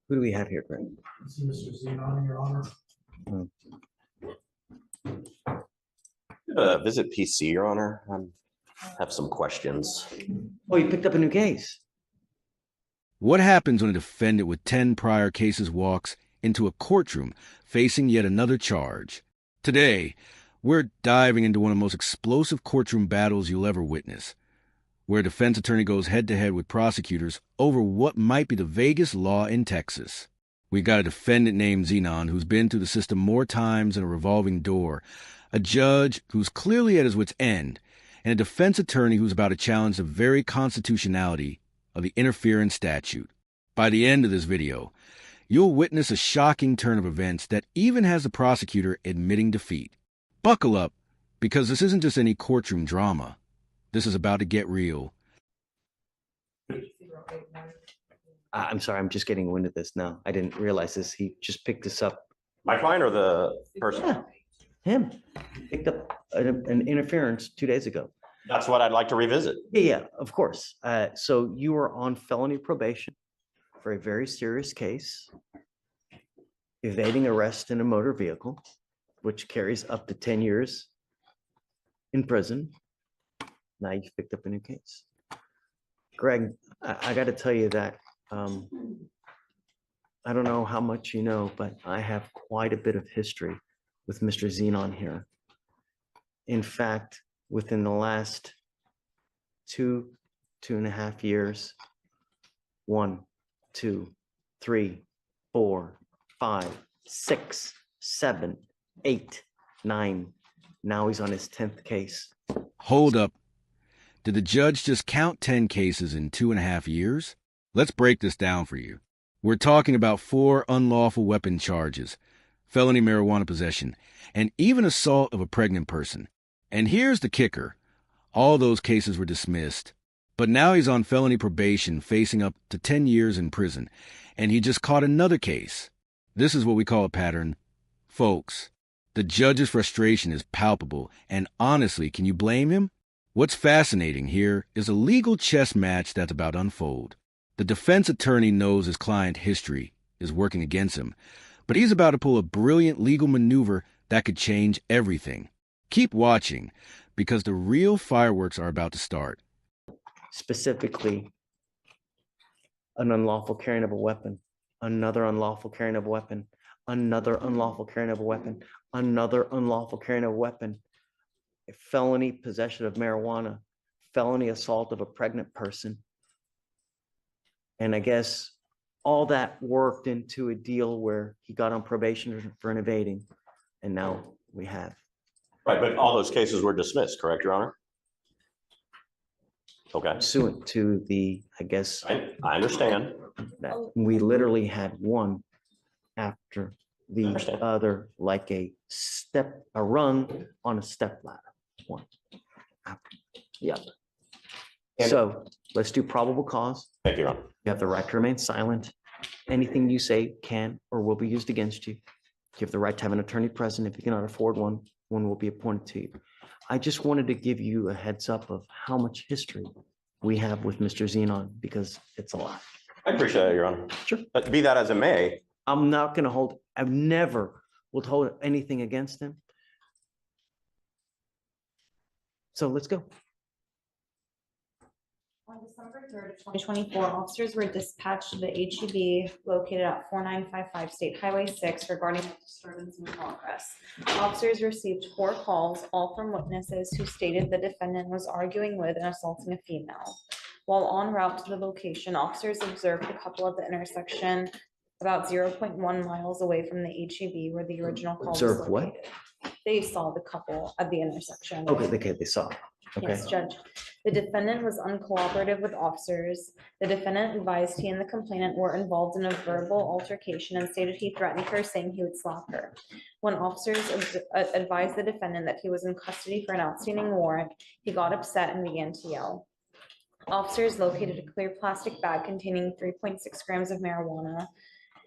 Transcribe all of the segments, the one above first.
Who do we have here, Greg? See Mr. Zenon, Your Honor. Visit PC, Your Honor. I have some questions. Oh, you picked up a new case. What happens when a defendant with 10 prior cases walks into a courtroom facing yet another charge? Today, we're diving into one of the most explosive courtroom battles you'll ever witness, where a defense attorney goes head-to-head with prosecutors over what might be the vaguest law in Texas. We've got a defendant named Zenon who's been through the system more times than a revolving door, a judge who's clearly at his wit's end, and a defense attorney who's about to challenge the very constitutionality of the interference statute. By the end of this video, you'll witness a shocking turn of events that even has the prosecutor admitting defeat. Buckle up, because this isn't just any courtroom drama. This is about to get real. I'm sorry, I'm just getting wind of this now. I didn't realize this. He just picked this up. My client or the person? Yeah, him. Picked up an interference 2 days ago. That's what I'd like to revisit. Yeah, of course. So you were on felony probation for a very serious case, evading arrest in a motor vehicle, which carries up to 10 years in prison. Now you've picked up a new case. Greg, I got to tell you that I don't know how much you know, but I have quite a bit of history with Mr. Zenon here. In fact, within the last 2.5 years, 1, 2, 3, 4, 5, 6, 7, 8, 9. Now he's on his 10th case. Hold up. Did the judge just count 10 cases in 2.5 years? Let's break this down for you. We're talking about 4 unlawful weapon charges, felony marijuana possession, and even assault of a pregnant person. And here's the kicker. All those cases were dismissed. But now he's on felony probation, facing up to 10 years in prison, and he just caught another case. This is what we call a pattern. Folks, the judge's frustration is palpable, and honestly, can you blame him? What's fascinating here is a legal chess match that's about to unfold. The defense attorney knows his client's history is working against him, but he's about to pull a brilliant legal maneuver that could change everything. Keep watching, because the real fireworks are about to start. Specifically, an unlawful carrying of a weapon, another unlawful carrying of a weapon, another unlawful carrying of a weapon, another unlawful carrying of a weapon, a felony possession of marijuana, felony assault of a pregnant person. And I guess all that worked into a deal where he got on probation for an evading, and now we have. Right, but all those cases were dismissed, correct, Your Honor? Okay. Pursuant to the, I guess, I understand. that we literally had one after the Understand. other, like a rung on a step ladder. One after the other. And- So let's do probable cause. Thank you, Your Honor. You have the right to remain silent. Anything you say can or will be used against you. You have the right to have an attorney present. If you cannot afford one, one will be appointed to you. I just wanted to give you a heads up of how much history we have with Mr. Zenon, because it's a lot. I appreciate it, Your Honor. Sure. But be that as it may, I'm not going to hold, I've never will hold anything against him. So let's go. On December 3rd of 2024, officers were dispatched to the HEB located at 4955 State Highway 6 regarding a disturbance in progress. Officers received 4 calls, all from witnesses who stated the defendant was arguing with and assaulting a female. While en route to the location, officers observed the couple at the intersection about 0.1 miles away from the HEB where the original call was Observed what? located. They saw the couple at the intersection. Okay, they saw. Okay. Yes, Judge. The defendant was uncooperative with officers. The defendant advised he and the complainant were involved in a verbal altercation and stated he threatened her, saying he would slap her. When officers advised the defendant that he was in custody for an outstanding warrant, he got upset and began to yell. Officers located a clear plastic bag containing 3.6 grams of marijuana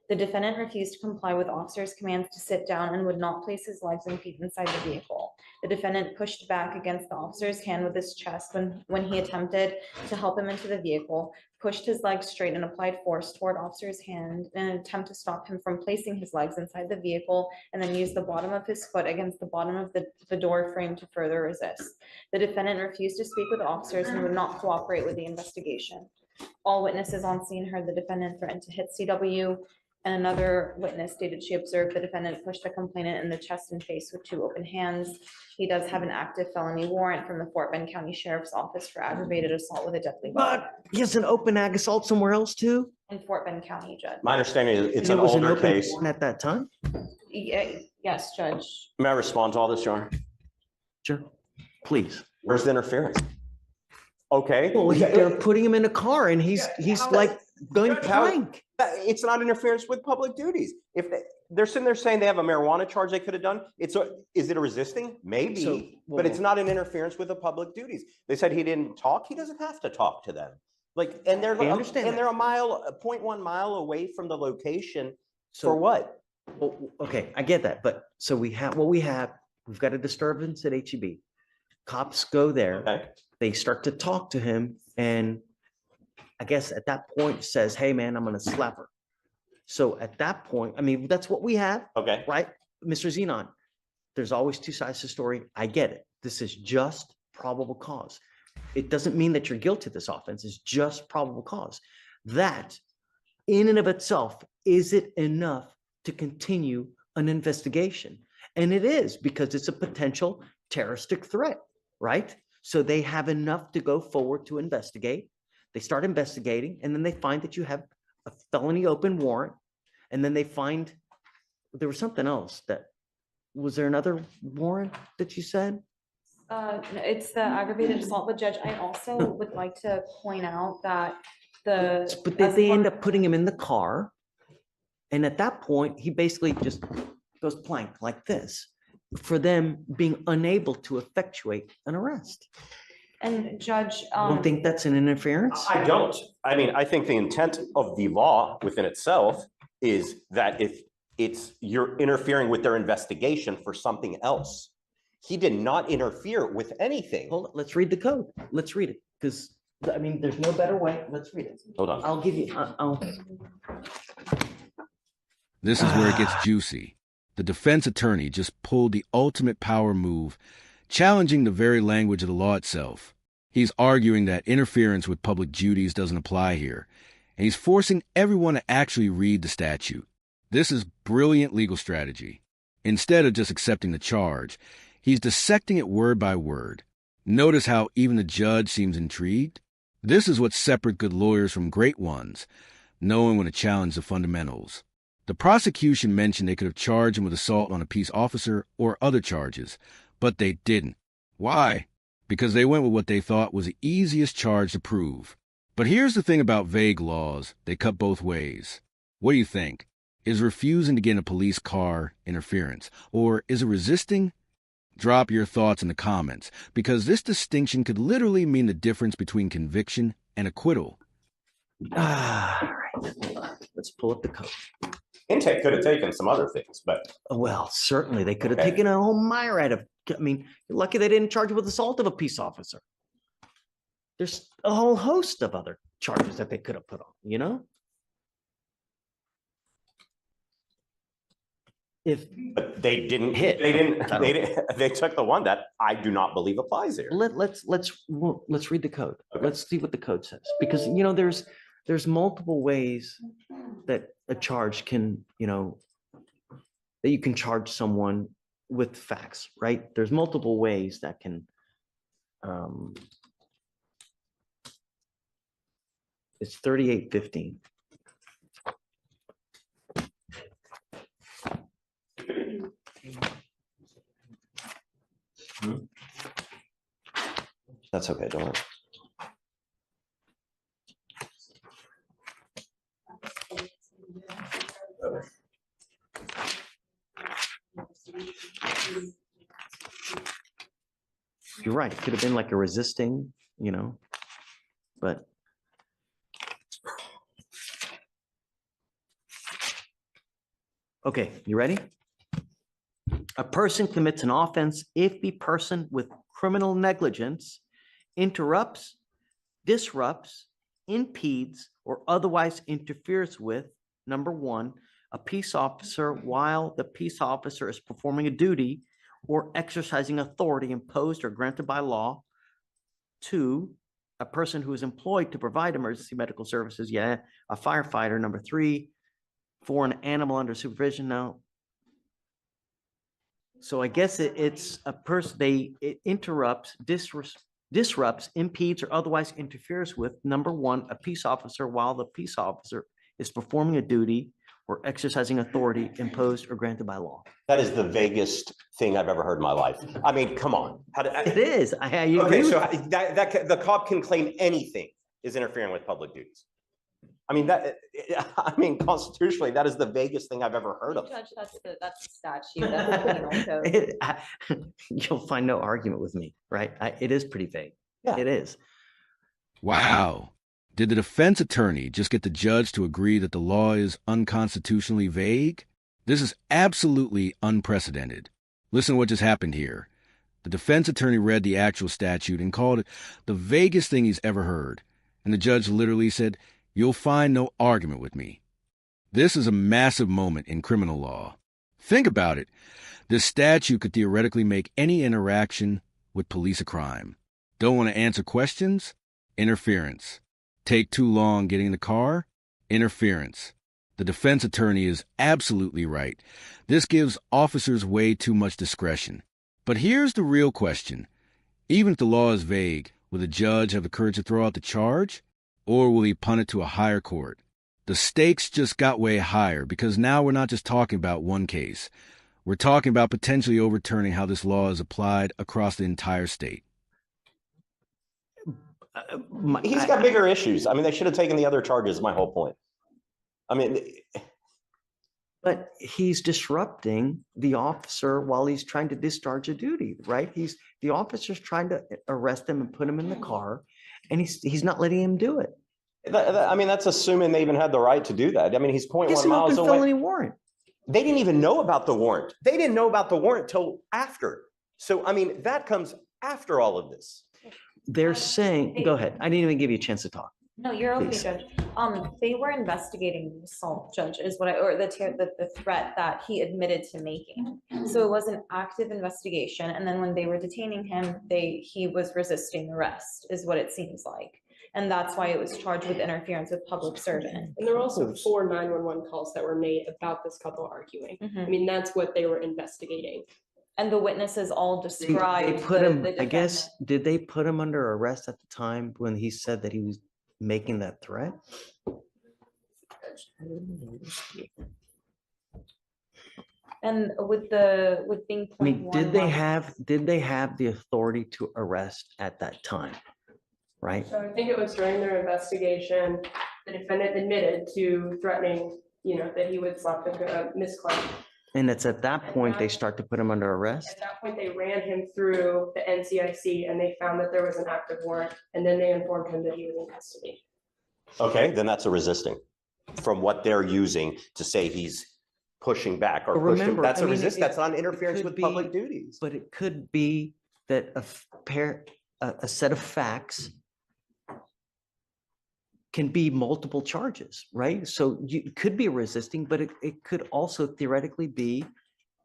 The defendant refused to comply with officers' commands to sit down and would not place his legs and feet inside the vehicle. The defendant pushed back against the officer's hand with his chest when he attempted to help him into the vehicle, pushed his legs straight and applied force toward officer's hand in an attempt to stop him from placing his legs inside the vehicle, and then used the bottom of his foot against the bottom of the door frame to further resist. The defendant refused to speak with officers and would not cooperate with the investigation. All witnesses on scene heard the defendant threaten to hit CW, and another witness stated she observed the defendant push the complainant in the chest and face with two open hands. He does have an active felony warrant from the Fort Bend County Sheriff's Office for aggravated assault with a deadly weapon But he has an open ag assault somewhere else too? in Fort Bend County, Judge. My understanding is it's And an it was older open case. warrant at that time? Yes, Judge. May I respond to all this, Your Honor? Sure, please. Where's the interference? Okay. Well, they're putting him in a car and he's like going How- blank. It's not interference with public duties. If they're sitting there saying they have a marijuana charge they could have done, is it a resisting? Maybe, So, but it's not an interference with the public duties. They said he didn't talk. He doesn't have to talk to them. Like, and they're I understand and that. they're a 0.1 mile away from the location So- for what? Well, okay, I get that, but so we have what we have. We've got a disturbance at HEB. Cops go there. Okay. They start to talk to him, and I guess at that point says, "Hey, man, I'm gonna slap her." So at that point, I mean, that's what we have, Okay. right, Mr. Zenon? There's always two sides to the story. I get it. This is just probable cause. It doesn't mean that you're guilty of this offense. It's just probable cause. That, in and of itself, is it enough to continue an investigation? And it is, because it's a potential terroristic threat, right? So they have enough to go forward to investigate. They start investigating, and then they find that you have a felony open warrant. And then they find there was something else was there another warrant that you said? It's the aggravated assault, but Judge, I also would like to point out that But they end up putting him in the car. And at that point, he basically just goes plank like this for them being unable to effectuate an arrest. And Judge, I don't think that's an interference. I don't. I mean, I think the intent of the law within itself is that if you're interfering with their investigation for something else. He did not interfere with anything. Hold on, let's read the code. Let's read it, because, I mean, there's no better way. Let's read it. Hold on. I'll give you, This is where it gets juicy. The defense attorney just pulled the ultimate power move, challenging the very language of the law itself. He's arguing that interference with public duties doesn't apply here, and he's forcing everyone to actually read the statute. This is brilliant legal strategy. Instead of just accepting the charge, he's dissecting it word by word. Notice how even the judge seems intrigued? This is what separates good lawyers from great ones, knowing when to challenge the fundamentals. The prosecution mentioned they could have charged him with assault on a peace officer or other charges, but they didn't. Why? Because they went with what they thought was the easiest charge to prove. But here's the thing about vague laws. They cut both ways. What do you think? Is refusing to get in a police car interference? Or is it resisting? Drop your thoughts in the comments, because this distinction could literally mean the difference between conviction and acquittal. all right, hold on. Let's pull up the code. Intake could have taken some other things, but Well, certainly, they could have Okay. taken a whole myriad of, I mean, you're lucky they didn't charge you with assault of a peace officer. There's a whole host of other charges that they could have put on, you know? If, they didn't Hit. they took the one that I do not believe applies here. let's read the code. Okay. Let's see what the code says, because, you know, there's multiple ways that a charge can, you know, that you can charge someone with facts, right? There's multiple ways that can, it's 3815. That's okay, don't worry. You're right. It could have been like a resisting, you know, but Okay, you ready? A person commits an offense if the person with criminal negligence interrupts, disrupts, impedes, or otherwise interferes with, number one, a peace officer while the peace officer is performing a duty or exercising authority imposed or granted by law. Two, a person who is employed to provide emergency medical services, a firefighter. Number three, for an animal under supervision. Now, so I guess it's a person, it interrupts, disrupts, impedes, or otherwise interferes with, number one, a peace officer while the peace officer is performing a duty or exercising authority imposed or granted by law. That is the vaguest thing I've ever heard in my life. I mean, come on. It is. I agree Okay, so with the cop can claim anything is interfering with public duties. I mean, constitutionally, that is the vaguest thing I've ever heard of. Judge, that's the statute, that's the penal code. You'll find no argument with me, right? It is pretty vague. Yeah. It is. Wow. Did the defense attorney just get the judge to agree that the law is unconstitutionally vague? This is absolutely unprecedented. Listen to what just happened here. The defense attorney read the actual statute and called it the vaguest thing he's ever heard. And the judge literally said, "You'll find no argument with me." This is a massive moment in criminal law. Think about it. This statute could theoretically make any interaction with police a crime. Don't want to answer questions? Interference. Take too long getting in the car? Interference. The defense attorney is absolutely right. This gives officers way too much discretion. But here's the real question. Even if the law is vague, will the judge have the courage to throw out the charge? Or will he punt it to a higher court? The stakes just got way higher because now we're not just talking about one case. We're talking about potentially overturning how this law is applied across the entire state. He's got bigger issues. I mean, they should have taken the other charges, my whole point. I mean, but he's disrupting the officer while he's trying to discharge a duty, right? The officer's trying to arrest him and put him in the car, and he's not letting him do it. I mean, that's assuming they even had the right to do that. I mean, he's 0.1 It's an miles open away. felony warrant. They didn't even know about the warrant. They didn't know about the warrant till after. So, I mean, that comes after all of this. They're saying, go ahead. I didn't even give you a chance to talk. No, you're okay, Please. Judge. They were investigating the assault, Judge, is what or the threat that he admitted to making. So it was an active investigation, and then when they were detaining him, he was resisting arrest, is what it seems like. And that's why it was charged with interference with public servant. And there were also 4 911 calls that were made about this couple arguing. I mean, that's what they were investigating. And the witnesses all They described. put him, the I guess, defendant. did they put him under arrest at the time when he said that he was making that threat? And with being. I mean, 0.1 did they months. have the authority to arrest at that time? Right? So I think it was during their investigation, the defendant admitted to threatening, that he would slap the Misconduct. And it's at that point they start to put him under arrest? At that point, they ran him through the NCIC and they found that there was an active warrant, and then they informed him that he was in custody. Okay, then that's a resisting from what they're using to say he's pushing back or But pushing. remember, That's I a mean, resist. it- That's not it interference could with be- public duties. But it could be that a set of facts can be multiple charges, right? So it could be resisting, but it could also theoretically be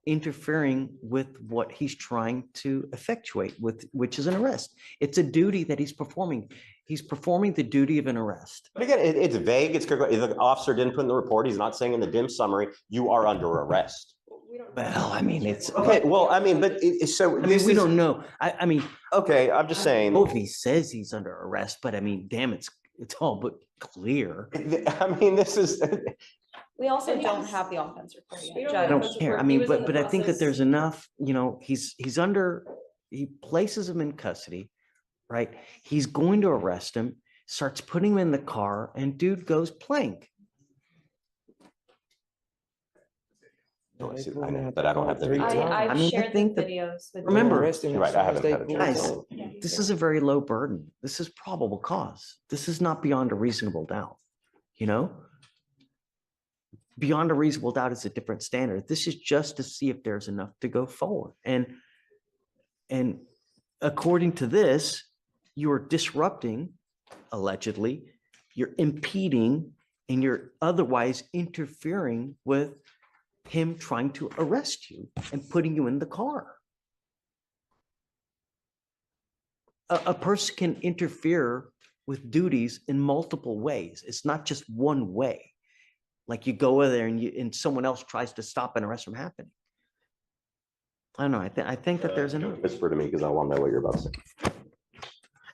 interfering with what he's trying to effectuate which is an arrest. It's a duty that he's performing. He's performing the duty of an arrest. But again, it's vague. It's if the officer didn't put in the report, he's not saying in the dim summary, you are under arrest. We don't. Well, I mean, it's, Okay, well, I mean, but so I mean, this we is- don't know. I mean, Okay, I'm just saying. both he says he's under arrest, but I mean, damn, it's all but clear. I mean, this is. We also And don't he's- have the offense report We yet, don't I Judge. have don't Judge, care. I he mean, was in but the I think that process. there's enough, he's under, he places him in custody, right? He's going to arrest him, starts putting him in the car, and dude goes plank. I see, I know, but I don't have the video. I I've mean, I shared the think that- videos with. remember- You're right, I haven't had a chance. Guys, this is a very low burden. This is probable cause. This is not beyond a reasonable doubt, you know? beyond a reasonable doubt is a different standard. This is just to see if there's enough to go forward. And according to this, you're disrupting, allegedly, you're impeding, and you're otherwise interfering with him trying to arrest you and putting you in the car. A person can interfere with duties in multiple ways. It's not just one way. Like you go over there and someone else tries to stop an arrest from happening. I don't know. I think that there's enough. Whisper to me because I want to know what you're about to say.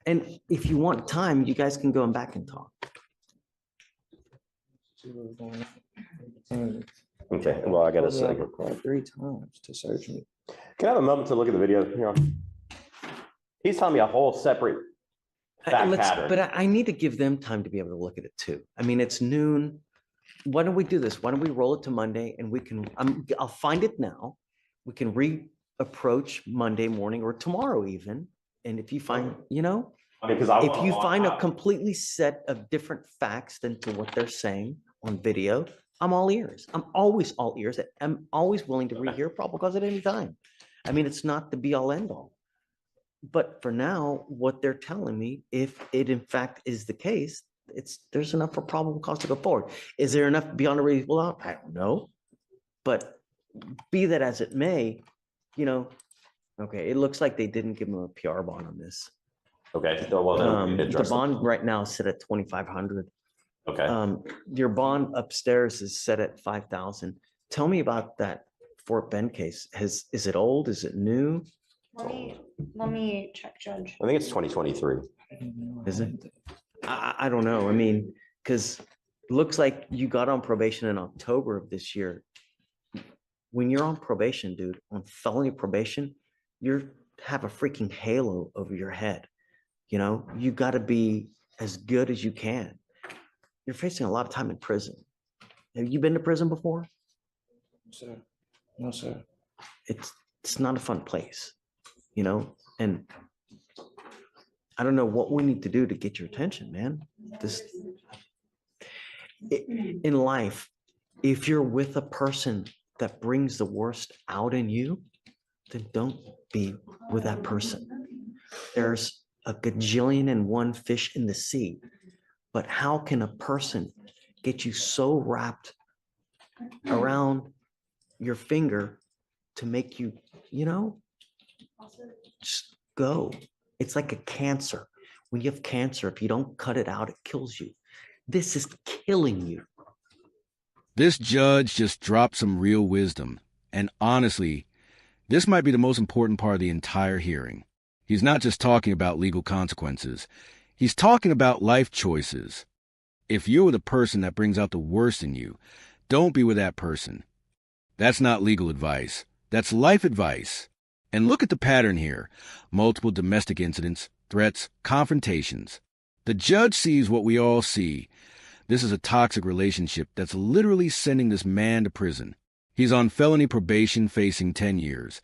And if you want time, you guys can go back and talk. Okay, well, I gotta say, 3 times to search me. can I have a moment to look at the video? He's telling me a whole separate fact pattern. But I need to give them time to be able to look at it too. I mean, it's noon. Why don't we do this? Why don't we roll it to Monday and we can, I'll find it now. We can reapproach Monday morning or tomorrow even. And if you find, I mean, because if you find a completely set of different facts than to what they're saying on video, I'm all ears. I'm always all ears. I'm always willing to rehear probable cause at any time. I mean, it's not the be all end all. But for now, what they're telling me, if it in fact is the case, there's enough for probable cause to go forward. Is there enough beyond a reasonable doubt? I don't know. But be that as it may, okay, it looks like they didn't give him a PR bond on this. Okay, well, then The address it. bond right now is set at 2,500. Okay, Your bond upstairs is set at 5,000. Tell me about that Fort Bend case. Is it old? Is it new? Let me check, Judge. I think it's 2023. Is it? I don't know. I mean, because looks like you got on probation in October of this year. When you're on probation, dude, on felony probation, you have a freaking halo over your head. You got to be as good as you can. You're facing a lot of time in prison. Have you been to prison before? Sir. No, sir. It's not a fun place, and I don't know what we need to do to get your attention, man. In life, if you're with a person that brings the worst out in you, then don't be with that person. There's a gajillion and one fish in the sea, but how can a person get you so wrapped around your finger to make you, just go? It's like a cancer. When you have cancer, if you don't cut it out, it kills you. This is killing you. This judge just dropped some real wisdom. And honestly, this might be the most important part of the entire hearing. He's not just talking about legal consequences. He's talking about life choices. If you're with a person that brings out the worst in you, don't be with that person. That's not legal advice. That's life advice. And look at the pattern here. Multiple domestic incidents, threats, confrontations. The judge sees what we all see. This is a toxic relationship that's literally sending this man to prison. He's on felony probation facing 10 years,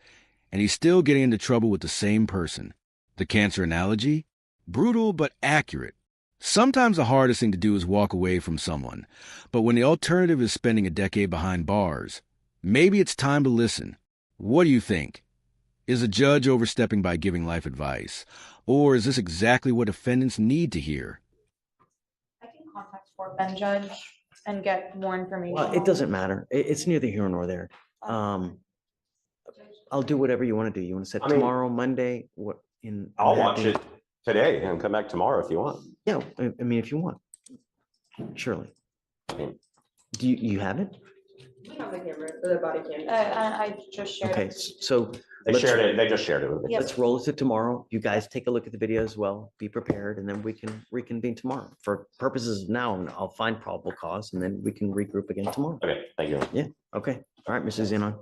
and he's still getting into trouble with the same person. The cancer analogy? Brutal but accurate. Sometimes the hardest thing to do is walk away from someone, but when the alternative is spending a decade behind bars, maybe it's time to listen. What do you think? Is a judge overstepping by giving life advice? Or is this exactly what defendants need to hear? I can contact Fort Bend Judge and get more information. Well, it doesn't matter. It's neither here nor there. I'll do whatever you want to do. You want to set tomorrow, Monday? I'll watch it today and come back tomorrow if you want. Yeah, I mean, if you want. Surely. Do you have it? We have the camera, the body camera. I just shared Okay, it. so They shared it. They just shared it with me. Yep. let's roll it to tomorrow. You guys take a look at the video as well. Be prepared, and then we can reconvene tomorrow. For purposes of now, I'll find probable cause, and then we can regroup again tomorrow. Okay, thank you. Yeah. Okay. All right, Mrs. Zenon.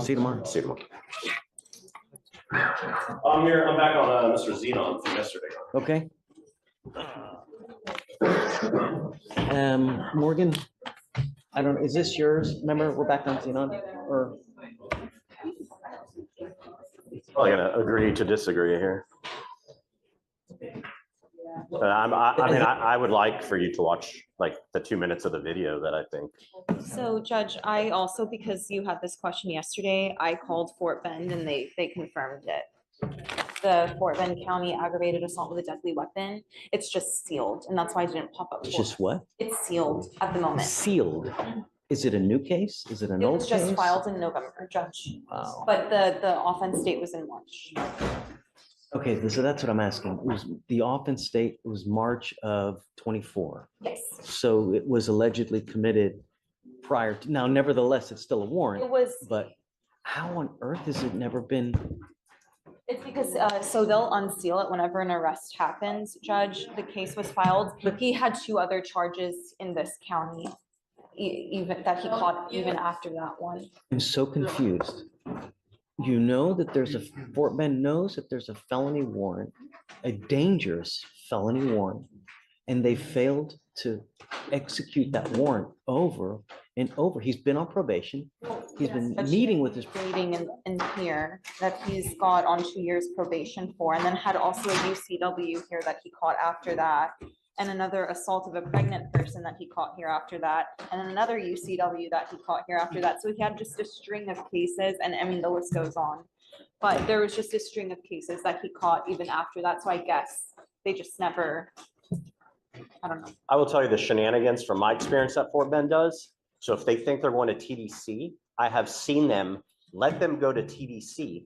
See you tomorrow. See you tomorrow. I'm back on Mr. Zenon from yesterday. Okay. Morgan, I don't, is this yours? Remember, we're back on Zenon, or? Probably gonna agree to disagree here. But I would like for you to watch like the 2 minutes of the video that I think. So Judge, I also, because you had this question yesterday, I called Fort Bend and they confirmed it. The Fort Bend County aggravated assault with a deadly weapon, it's just sealed, and that's why I didn't pop up. It's for just it. what? It's sealed at the moment. Sealed. Is it a new case? Is it an It old was just case? filed in November, Judge, Wow. but the offense date was in March. Okay, so that's what I'm asking. It was the offense date was March of 24. Yes. So it was allegedly committed prior to, now nevertheless, it's still a warrant, It was, but how on earth has it never been? it's because, so they'll unseal it whenever an arrest happens, Judge. The case was filed. He had 2 other charges in this county, even that he caught even after that one. I'm so confused. You know that there's a, Fort Bend knows that there's a felony warrant, a dangerous felony warrant, and they failed to execute that warrant over and over. He's been on probation. He's been meeting with his. Dating in here that he's got on 2 years probation for, and then had also a UCW here that he caught after that. And another assault of a pregnant person that he caught here after that, and then another UCW that he caught here after that. So he had just a string of cases, and I mean, the list goes on. But there was just a string of cases that he caught even after that, so I guess they just never, I don't know. I will tell you the shenanigans from my experience that Fort Bend does. So if they think they're going to TDC, I have seen them let them go to TDC,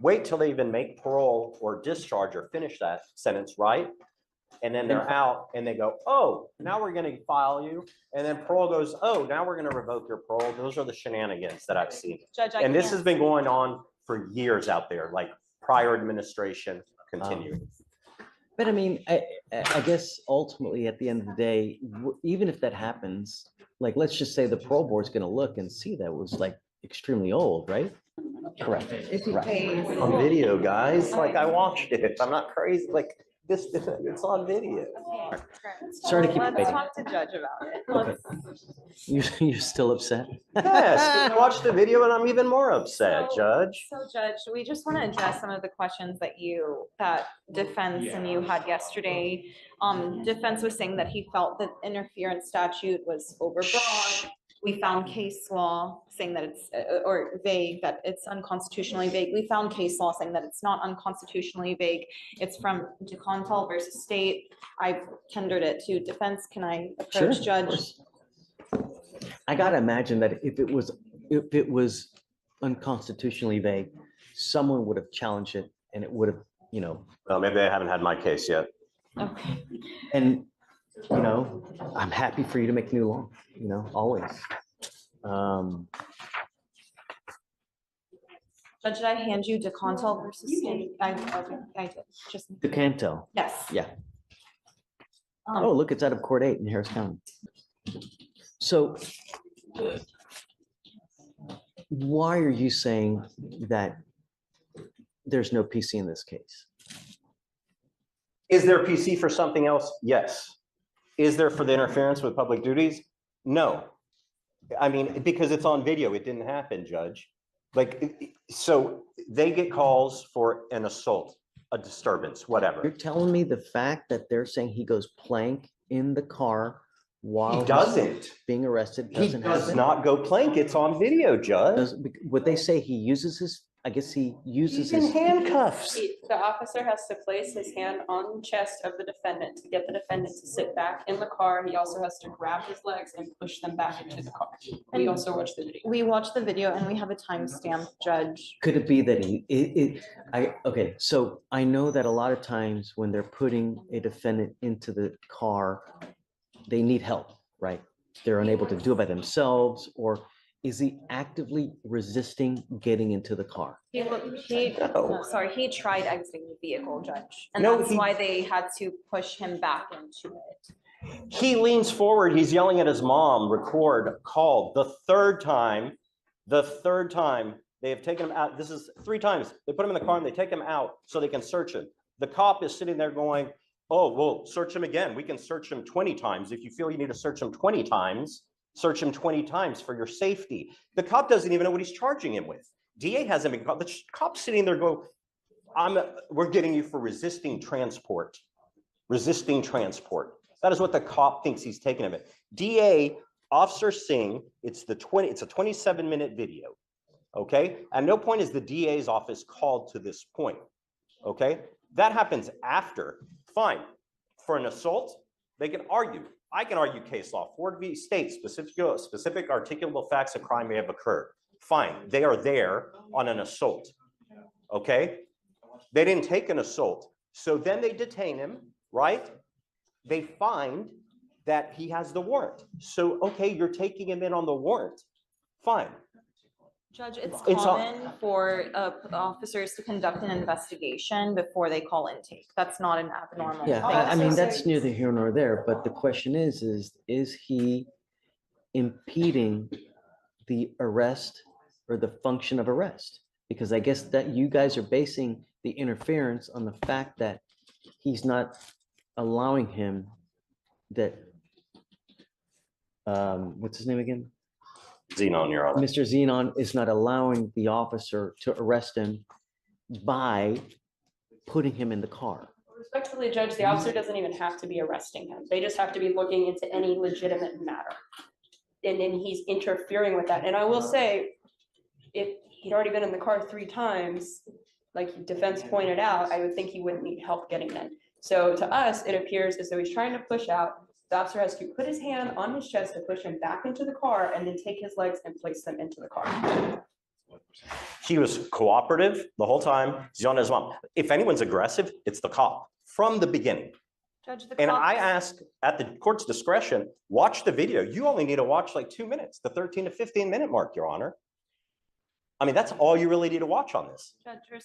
wait till they even make parole or discharge or finish that sentence, right? And then they're out and they go, oh, now we're going to file you. And then parole goes, oh, now we're going to revoke your parole. Those are the shenanigans that I've seen. Judge, I And this can't- has been going on for years out there, like prior administration continuing. But I mean, I guess ultimately at the end of the day, even if that happens, like, let's just say the parole board's gonna look and see that was like extremely old, right? Correct. If he Right. pays. On video, guys, like I watched it. I'm not crazy. Like this, it's on video. Sorry to keep you Let's waiting. talk to Judge about it. Okay. You're still upset? Yes, I watched the video and I'm even more upset, Judge. So Judge, we just want to address some of the questions that defense and you had yesterday. Defense was saying that he felt that interference statute was overbroad. We found case law saying that it's, or vague, that it's unconstitutionally vague. We found case law saying that it's not unconstitutionally vague. It's from DeContal versus State. I've tendered it to defense. Can I Sure, approach of Judge? course. I gotta imagine that if it was unconstitutionally vague, someone would have challenged it and it would have, Well, maybe I haven't had my case yet. Okay. and, I'm happy for you to make new law, always. Judge, did I hand you DeContal versus State? I did, just, The Canto, yes. yeah. Oh, look, it's out of Court 8 in Harris County. So why are you saying that there's no PC in this case? Is there PC for something else? Yes. Is there for the interference with public duties? No. I mean, because it's on video, it didn't happen, Judge. Like, so they get calls for an assault, a disturbance, whatever. You're telling me the fact that they're saying he goes plank in the car while He he's doesn't. being arrested He doesn't does happen? not go plank. It's on video, Judge. Would they say he uses his, I guess he uses He's in his, handcuffs. The officer has to place his hand on the chest of the defendant to get the defendant to sit back in the car. He also has to grab his legs and push them back into the car. We also watch the video. We watched the video and we have a timestamp, Judge. could it be that okay, so I know that a lot of times when they're putting a defendant into the car, they need help, right? They're unable to do it by themselves, or is he actively resisting getting into the car? He tried exiting the vehicle, Judge. And No, that's he- why they had to push him back into it. He leans forward. He's yelling at his mom, record, call. The third time they have taken him out. This is 3 times. They put him in the car and they take him out so they can search him. The cop is sitting there going, oh, well, search him again. We can search him 20 times. If you feel you need to search him 20 times, search him 20 times for your safety. The cop doesn't even know what he's charging him with. DA hasn't been caught. The cop's sitting there going, we're getting you for resisting transport. resisting transport. That is what the cop thinks he's taken of it. DA, Officer Singh, it's a 27-minute video. Okay, at no point is the DA's office called to this point. Okay, that happens after. Fine. For an assault, they can argue. I can argue case law. Ford v. State, specific articulable facts of crime may have occurred. Fine, they are there on an assault. Okay, they didn't take an assault. So then they detain him, right? They find that he has the warrant. So, okay, you're taking him in on the warrant. Fine. Judge, it's It's all- common for officers to conduct an investigation before they call intake. That's not an abnormal Yeah, thing. I mean, that's neither here nor there, but the question is he impeding the arrest or the function of arrest? Because I guess that you guys are basing the interference on the fact that he's not allowing him that, what's his name again? Xenon, Your Honor. Mr. Xenon is not allowing the officer to arrest him by putting him in the car. Respectfully, Judge, the officer doesn't even have to be arresting him. They just have to be looking into any legitimate matter. And then he's interfering with that. And I will say, if he'd already been in the car 3 times, like defense pointed out, I would think he wouldn't need help getting in. So to us, it appears as though he's trying to push out. The officer has to put his hand on his chest to push him back into the car and then take his legs and place them into the car. He was cooperative the whole time. He's on his mom. If anyone's aggressive, it's the cop from the beginning. Judge, the And clock- I ask at the court's discretion, watch the video. You only need to watch like 2 minutes, the 13 to 15-minute mark, Your Honor. I mean, that's all you really need to watch on this. Judge,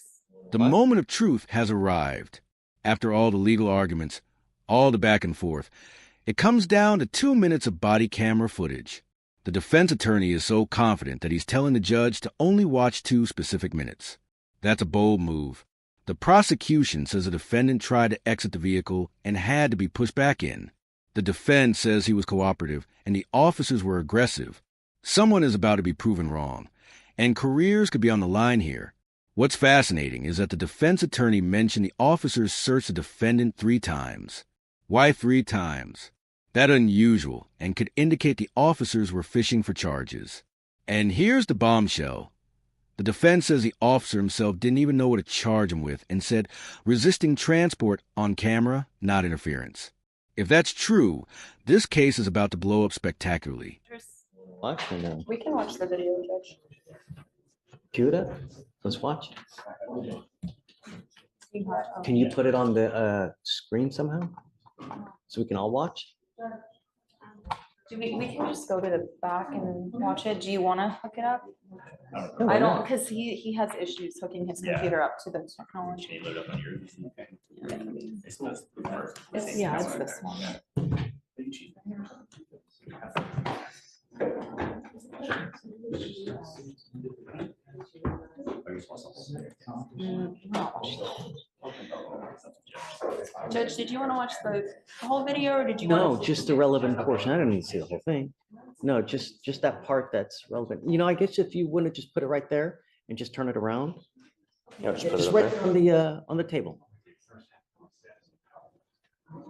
The moment of truth has arrived. After all the legal arguments, all the back and forth, it comes down to 2 minutes of body camera footage. The defense attorney is so confident that he's telling the judge to only watch 2 specific minutes. That's a bold move. The prosecution says the defendant tried to exit the vehicle and had to be pushed back in. The defense says he was cooperative and the officers were aggressive. Someone is about to be proven wrong, and careers could be on the line here. What's fascinating is that the defense attorney mentioned the officers searched the defendant 3 times. Why 3 times? That's unusual and could indicate the officers were fishing for charges. And here's the bombshell. The defense says the officer himself didn't even know what to charge him with and said resisting transport on camera, not interference. If that's true, this case is about to blow up spectacularly. Watch or no? We can watch the video, Judge. Cue it up. Let's watch. Can you put it on the screen somehow? So we can all watch? we can just go to the back and watch it. Do you want to hook it up? No, I why don't, not? because he has issues hooking his computer up to the technology. Yeah, it's this one. Judge, did you want to watch the whole video or did you? No, wanna- just the relevant portion. I don't need to see the whole thing. No, just that part that's relevant. You know, I guess if you wouldn't just put it right there and just turn it around, Yeah, just put it just up right there. there on the table.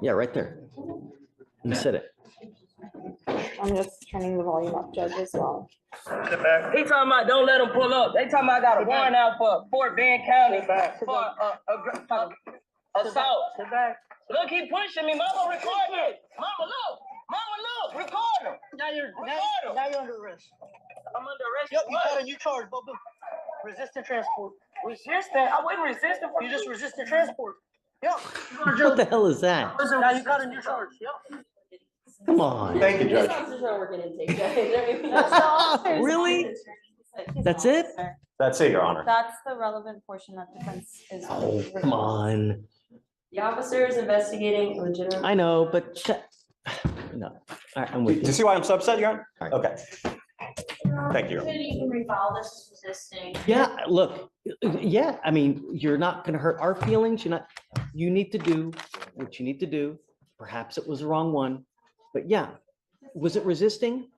Yeah, right there. You said it. I'm just turning the volume up, Judge, as well. He talking about don't let him pull up. They talking about I got a warrant out for Fort Bend County for assault. Look, he pushing me. Mama, record me. Mama, look, record him. Now you're under arrest. I'm under arrest. Yep, for you what? got a new charge, Bubba. Resisting transport. Resisting? I wasn't resisting. You just resisted transport. Yep. What the hell is that? Now you got a new charge. Yep. Come on. Thank you, Judge. Really? That's it? That's it, Your Honor. That's the relevant portion that defense is. Oh, come on. The officer is investigating legitimate. I know, but no. All right, I'm Do with you you. see why I'm so upset, Your Honor? All right. Okay. Thank you. You can refile this as resisting. Yeah, look, yeah, I mean, you're not gonna hurt our feelings. You need to do what you need to do. Perhaps it was the wrong one, but yeah, was it resisting?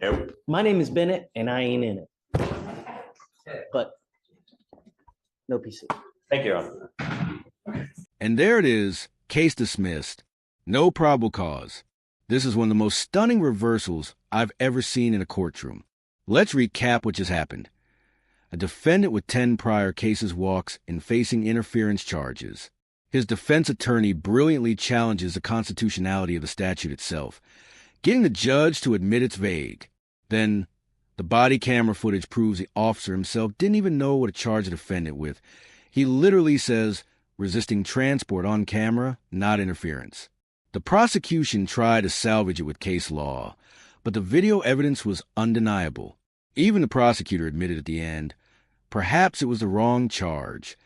Nope. My name is Bennett and I ain't in it. But no PC. Thank you, Your Honor. And there it is, case dismissed. No probable cause. This is one of the most stunning reversals I've ever seen in a courtroom. Let's recap what just happened. A defendant with 10 prior cases walks in facing interference charges. His defense attorney brilliantly challenges the constitutionality of the statute itself, getting the judge to admit it's vague. Then, the body camera footage proves the officer himself didn't even know what to charge the defendant with. He literally says, resisting transport on camera, not interference. The prosecution tried to salvage it with case law, but the video evidence was undeniable. Even the prosecutor admitted at the end, perhaps it was the wrong charge.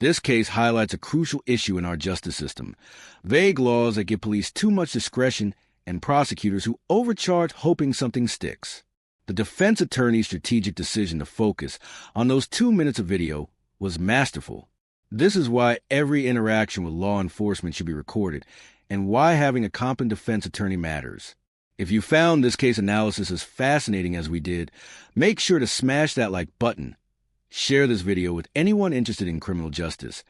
This case highlights a crucial issue in our justice system: vague laws that give police too much discretion and prosecutors who overcharge hoping something sticks. The defense attorney's strategic decision to focus on those 2 minutes of video was masterful. This is why every interaction with law enforcement should be recorded, and why having a competent defense attorney matters. If you found this case analysis as fascinating as we did, make sure to smash that like button, share this video with anyone interested in criminal justice,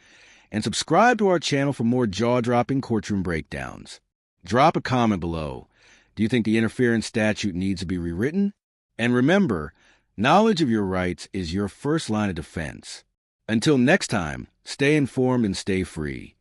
and subscribe to our channel for more jaw-dropping courtroom breakdowns. Drop a comment below. Do you think the interference statute needs to be rewritten? And remember, knowledge of your rights is your first line of defense. Until next time, stay informed and stay free.